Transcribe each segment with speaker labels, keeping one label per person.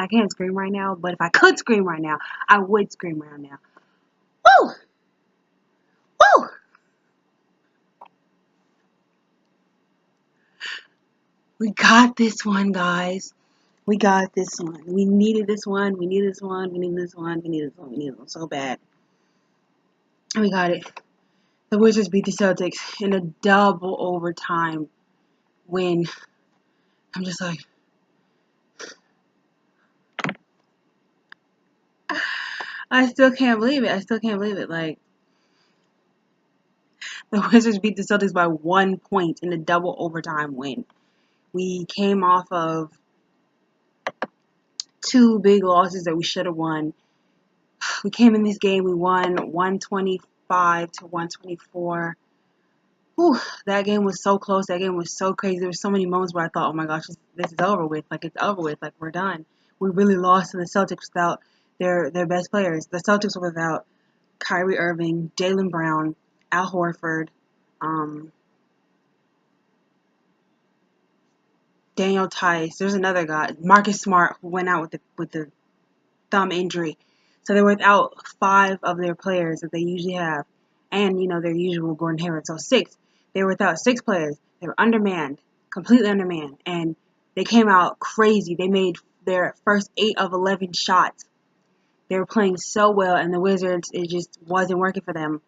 Speaker 1: I can't scream right now, but if I could scream right now, I would scream right now. Woo! Woo! We got this one, guys. We got this one. We needed this one. We needed this one. We needed this one. We needed this one. We needed this one so bad. And we got it. The Wizards beat the Celtics in a double overtime win. I'm just like, I still can't believe it. I still can't believe it. Like, the Wizards beat the Celtics by 1 point in a double overtime win. We came off of 2 big losses that we should have won. We came in this game, we won 125 to 124. Whew, that game was so close. That game was so crazy. There were so many moments where I thought, oh my gosh, this is over with. Like, it's over with. Like, we're done. We really lost to the Celtics without their best players. The Celtics were without Kyrie Irving, Jaylen Brown, Al Horford, Daniel Tice. There's another guy, Marcus Smart, who went out with the thumb injury. So they were without 5 of their players that they usually have, and their usual Gordon Hayward. So 6. They were without 6 players. They were undermanned, completely undermanned, and they came out crazy. They made their first 8 of 11 shots. They were playing so well, and the Wizards, it just wasn't working for them.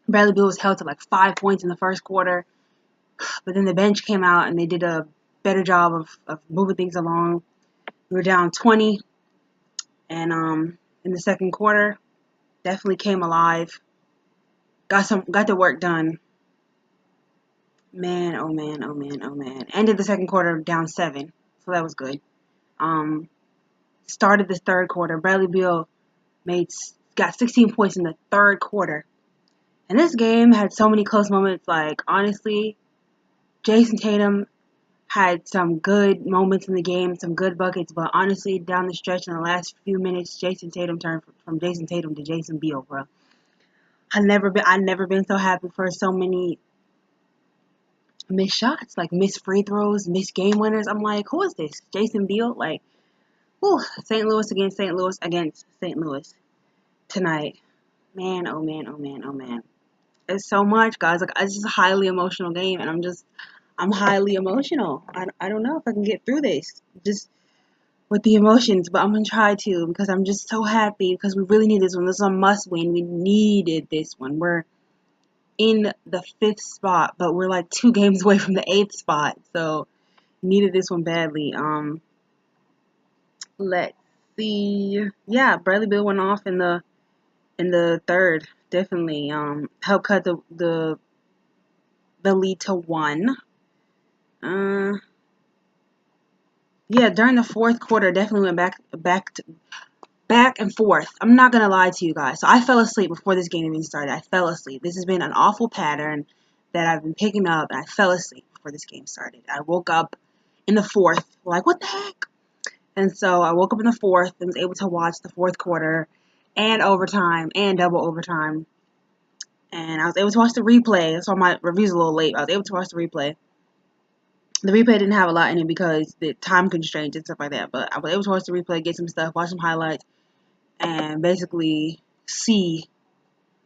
Speaker 1: Bradley Beal was held to like 5 points in the first quarter, but then the bench came out and they did a better job of moving things along. We were down 20, and in the second quarter, definitely came alive. Got the work done. Man, oh man, oh man, oh man. Ended the second quarter down 7, so that was good. Started the third quarter. Bradley Beal got 16 points in the third quarter. And this game had so many close moments. Like, honestly, Jason Tatum had some good moments in the game, some good buckets, but honestly, down the stretch in the last few minutes, Jason Tatum turned from Jason Tatum to Jason Beal, bro. I've never been so happy for so many missed shots, like missed free throws, missed game winners. I'm like, who is this? Jason Beal? Like, whew, St. Louis against St. Louis against St. Louis tonight. Man, oh man, oh man, oh man. It's so much, guys. Like, it's just a highly emotional game, and I'm highly emotional. I don't know if I can get through this just with the emotions, but I'm gonna try to because I'm just so happy because we really need this one. This is a must win. We needed this one. We're in the 5th spot, but we're like 2 games away from the 8th spot, so needed this one badly. Let's see. Yeah, Bradley Beal went off in the third. Definitely helped cut the lead to 1. Yeah, during the fourth quarter, definitely went back and forth. I'm not gonna lie to you guys. So I fell asleep before this game even started. I fell asleep. This has been an awful pattern that I've been picking up, and I fell asleep before this game started. I woke up in the fourth, like, what the heck? And so I woke up in the fourth and was able to watch the fourth quarter and overtime and double overtime. And I was able to watch the replay. So my review's a little late. I was able to watch the replay. The replay didn't have a lot in it because the time constraints and stuff like that. But I was able to watch the replay, get some stuff, watch some highlights, and basically see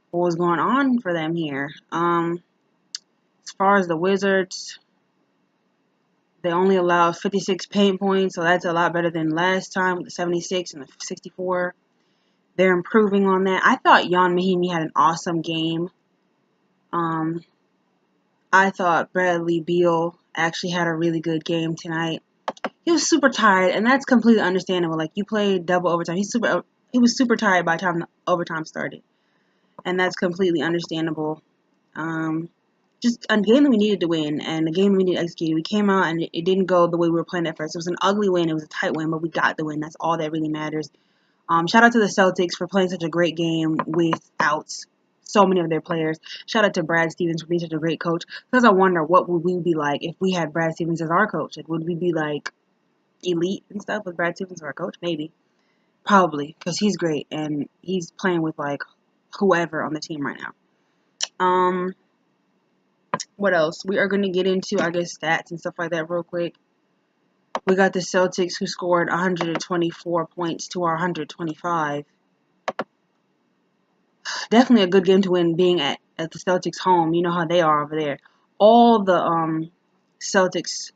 Speaker 1: what was going on for them here. As far as the Wizards, they only allowed 56 paint points, so that's a lot better than last time with the 76 and the 64. They're improving on that. I thought Jan Mahimi had an awesome game. I thought Bradley Beal actually had a really good game tonight. He was super tired, and that's completely understandable. Like, you played double overtime. He was super tired by the time the overtime started, and that's completely understandable. Just a game that we needed to win, and a game we needed to execute. We came out, and it didn't go the way we were playing at first. It was an ugly win. It was a tight win, but we got the win. That's all that really matters. Shout out to the Celtics for playing such a great game without so many of their players. Shout out to Brad Stevens for being such a great coach. Because I wonder what would we be like if we had Brad Stevens as our coach. Like, would we be like elite and stuff with Brad Stevens as our coach? Maybe. Probably. Because he's great. And he's playing with like whoever on the team right now. What else? We are going to get into, I guess, stats and stuff like that real quick. We got the Celtics, who scored 124 points to our 125. Definitely a good game to win, being at the Celtics home. You know how they are over there. All the Celtics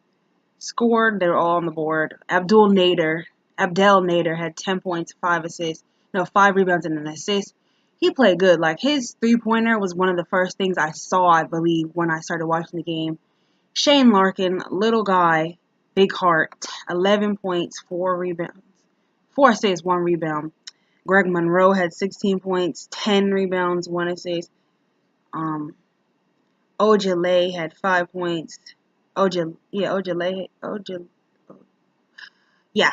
Speaker 1: scored. They were all on the board. Abdel Nader had 10 points, 5 assists. No, 5 rebounds and an assist. He played good. Like, his three-pointer was one of the first things I saw, I believe, when I started watching the game. Shane Larkin, little guy, big heart, 11 points, 4 rebounds. 4 assists, 1 rebound. Greg Monroe had 16 points, 10 rebounds, 1 assist. Ojale had 5 points.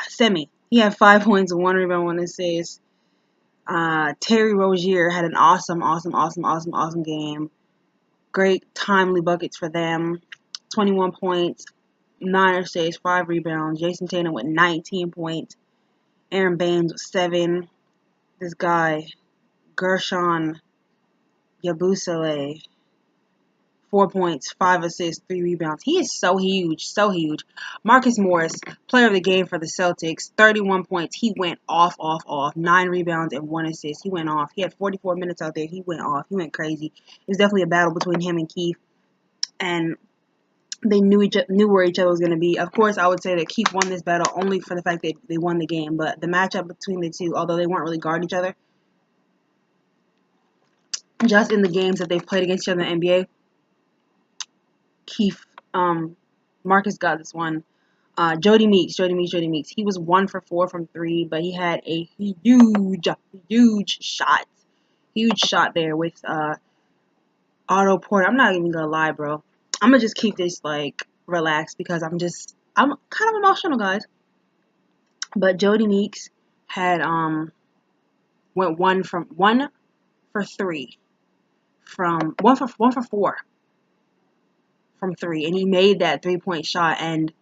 Speaker 1: Semi. He had 5 points, 1 rebound, 1 assist. Terry Rozier had an awesome game. Great timely buckets for them. 21 points, 9 assists, 5 rebounds. Jason Tatum with 19 points. Aaron Baines with 7. This guy, Gershon Yabusele, 4 points, 5 assists, 3 rebounds. He is so huge, so huge. Marcus Morris, player of the game for the Celtics, 31 points. He went off. 9 rebounds and 1 assist. He went off. He had 44 minutes out there. He went off. He went crazy. It was definitely a battle between him and Keith. And they knew where each other was going to be. Of course, I would say that Keith won this battle only for the fact that they won the game. But the matchup between the two, although they weren't really guarding each other, just in the games that they've played against each other in the NBA, Keith, Marcus got this one. Jody Meeks. He was 1 for 4 from 3, but he had a huge shot there with Otto Porter. I'm not even gonna lie, bro. I'm gonna just keep this like relaxed because I'm kind of emotional, guys. But Jody Meeks had went 1 for 3 from 1 for 4 from 3, and he made that 3-point shot. And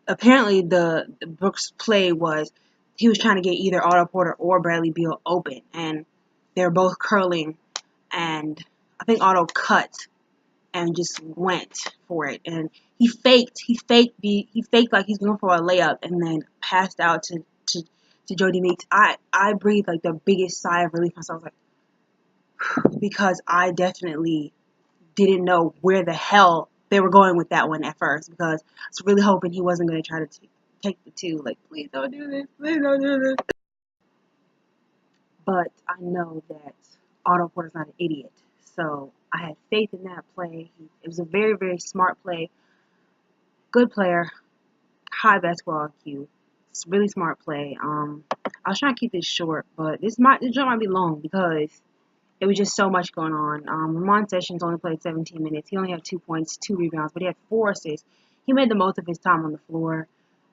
Speaker 1: apparently the Brooks play was he was trying to get either Otto Porter or Bradley Beal open, and they're both curling, and I think Otto cut and just went for it, and he faked like he's going for a layup, and then passed out to Jody Meeks. I breathed like the biggest sigh of relief myself, like, because I definitely didn't know where the hell they were going with that one at first, because I was really hoping he wasn't going to try to take the 2. Like, please don't do this. Please don't do this. But I know that Otto Porter's not an idiot. So I had faith in that play. It was a very, very smart play. Good player. High basketball IQ. It's a really smart play. I was trying to keep this short, but this joint might be long because it was just so much going on. Ramon Sessions only played 17 minutes. He only had 2 points, 2 rebounds, but he had 4 assists. He made the most of his time on the floor,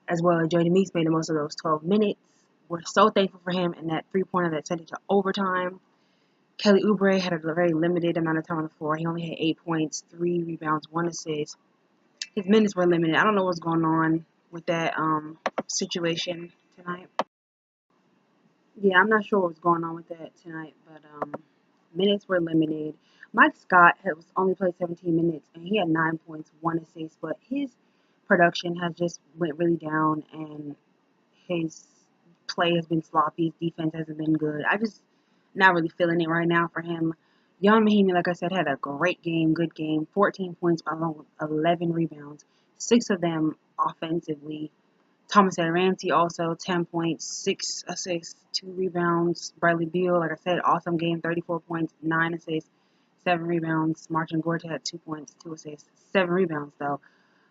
Speaker 1: as well as Jody Meeks made the most of those 12 minutes. We're so thankful for him and that 3-pointer that sent it to overtime. Kelly Oubre had a very limited amount of time on the floor. He only had 8 points, 3 rebounds, 1 assist. His minutes were limited. I don't know what's going on with that situation tonight. Yeah, I'm not sure what's going on with that tonight, but minutes were limited. Mike Scott was only played 17 minutes, and he had 9 points, 1 assist, but his production has just went really down, and his play has been sloppy. His defense hasn't been good. I just not really feeling it right now for him. Jan Mahimi, like I said, had a great game, good game. 14 points along with 11 rebounds, 6 of them offensively. Thomas Ramsey also 10 points, 6 assists, 2 rebounds. Bradley Beal, like I said, awesome game, 34 points, 9 assists, 7 rebounds. Marcin Gorta had 2 points, 2 assists, 7 rebounds though.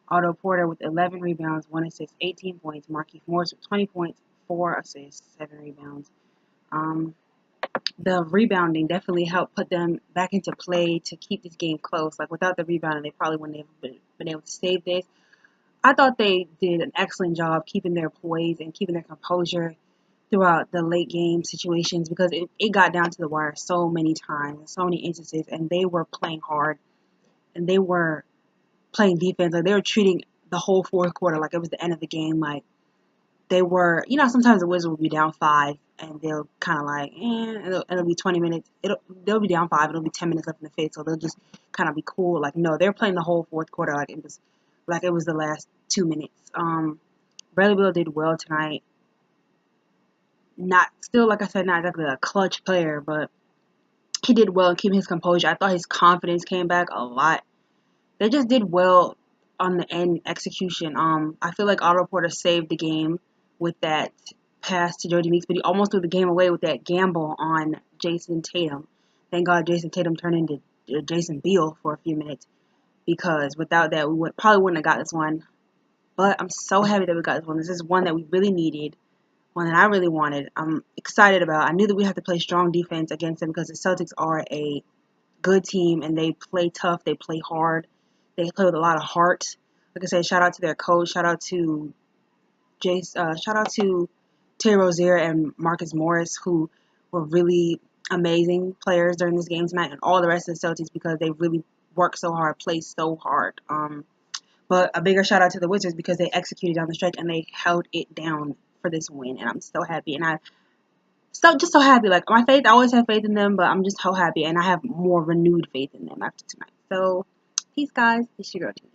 Speaker 1: Otto Porter with 11 rebounds, 1 assist, 18 points. Markieff Morris with 20 points, 4 assists, 7 rebounds. The rebounding definitely helped put them back into play to keep this game close. Like, without the rebounding, they probably wouldn't have been able to save this. I thought they did an excellent job keeping their poise and keeping their composure throughout the late game situations, because it got down to the wire so many times, so many instances, and they were playing hard, and they were playing defense. Like, they were treating the whole fourth quarter like it was the end of the game. Like, they were, sometimes the Wizards will be down 5, and they'll kind of like, it'll be 20 minutes. They'll be down 5. It'll be 10 minutes left in the fifth, so they'll just kind of be cool. Like, no, they're playing the whole fourth quarter like it was the last 2 minutes. Bradley Beal did well tonight. Not still, like I said, not exactly a clutch player, but he did well in keeping his composure. I thought his confidence came back a lot. They just did well on the end execution. I feel like Otto Porter saved the game with that pass to Jody Meeks, but he almost threw the game away with that gamble on Jason Tatum. Thank God Jason Tatum turned into Jason Beal for a few minutes, because without that we probably wouldn't have got this one. But I'm so happy that we got this one. This is one that we really needed, one that I really wanted. I'm excited about. I knew that we had to play strong defense against them because the Celtics are a good team and they play tough. They play hard. They play with a lot of heart. Like I said, shout out to their coach. Shout out to shout out to Terry Rozier and Marcus Morris, who were really amazing players during this game tonight, and all the rest of the Celtics, because they really worked so hard, played so hard. But a bigger shout out to the Wizards because they executed down the stretch and they held it down for this win, and I'm so happy. And just so happy. Like, my faith, I always have faith in them, but I'm just so happy, and I have more renewed faith in them after tonight. So, peace, guys. It's your girl, Tina.